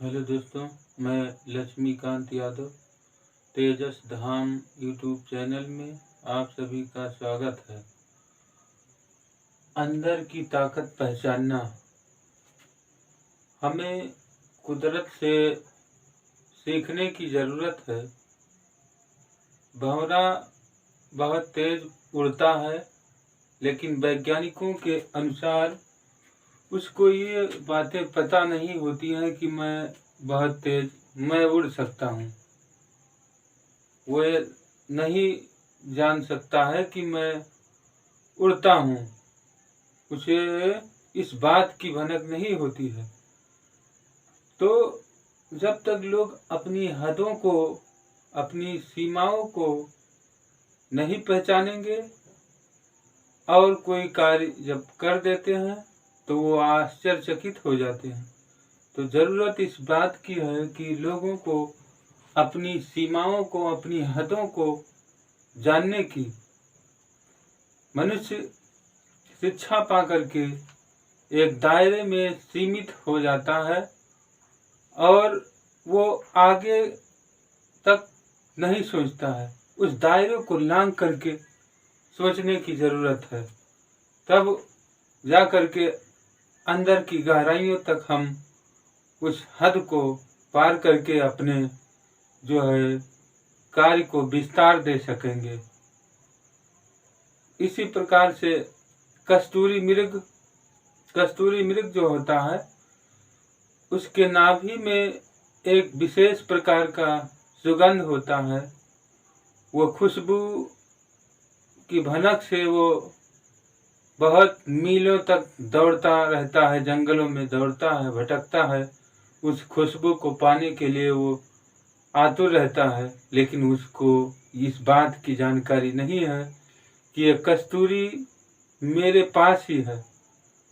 Hello दोस्तों, मैं लक्ष्मीकांत यादव तेजस धाम YouTube channel में आप सभी का स्वागत है। अंदर की ताकत पहचानना। हमें कुदरत से सीखने की ज़रूरत है। भंवरा बहुत तेज उड़ता है, लेकिन वैज्ञानिकों के अनुसार उसको ये बातें पता नहीं होती हैं कि मैं उड़ सकता हूँ। वो नहीं जान सकता है कि मैं उड़ता हूँ। उसे इस बात की भनक नहीं होती है। तो जब तक लोग अपनी हदों को, अपनी सीमाओं को नहीं पहचानेंगे और कोई कार्य जब कर देते हैं तो वो आश्चर्यचकित हो जाते हैं। तो ज़रूरत इस बात की है कि लोगों को अपनी सीमाओं को, अपनी हदों को जानने की। मनुष्य शिक्षा पा करके एक दायरे में सीमित हो जाता है और वो आगे तक नहीं सोचता है। उस दायरे को लांघ करके सोचने की ज़रूरत है, तब जा करके अंदर की गहराइयों तक हम उस हद को पार करके अपने जो है कार्य को विस्तार दे सकेंगे। इसी प्रकार से कस्तूरी मृग जो होता है, उसके नाभि में एक विशेष प्रकार का सुगंध होता है। वो खुशबू की भनक से वो बहुत मीलों तक दौड़ता रहता है, जंगलों में दौड़ता है, भटकता है। उस खुशबू को पाने के लिए वो आतुर रहता है, लेकिन उसको इस बात की जानकारी नहीं है कि ये कस्तूरी मेरे पास ही है।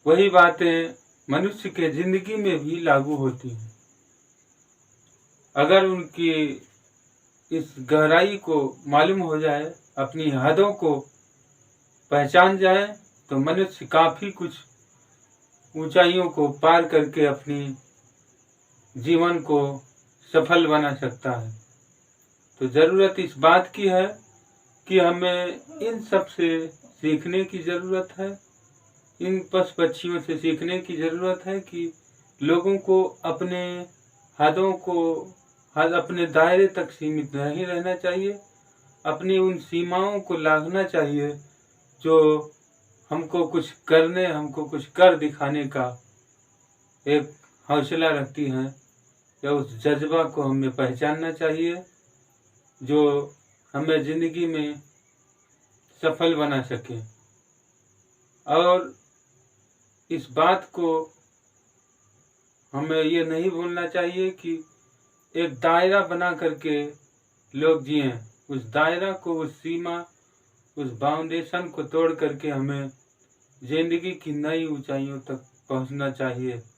वही बातें मनुष्य के जिंदगी में भी लागू होती हैं। अगर उनकी इस गहराई को मालूम हो जाए, अपनी हदों को पहचान जाए, तो मनुष्य काफ़ी कुछ ऊंचाइयों को पार करके अपनी जीवन को सफल बना सकता है। तो ज़रूरत इस बात की है कि हमें इन सब से सीखने की ज़रूरत है। इन पशु पक्षियों से सीखने की ज़रूरत है कि लोगों को अपने हदों को, अपने दायरे तक सीमित नहीं रहना चाहिए। अपनी उन सीमाओं को लांघना चाहिए जो हमको कुछ कर दिखाने का एक हौसला रखती हैं, या उस जज्बा को हमें पहचानना चाहिए जो हमें ज़िंदगी में सफल बना सके। और इस बात को हमें ये नहीं भूलना चाहिए कि एक दायरा बना करके लोग जिएं। उस दायरा को, उस सीमा, उस बाउंडेशन को तोड़ करके हमें ज़िंदगी की नई ऊंचाइयों तक पहुंचना चाहिए।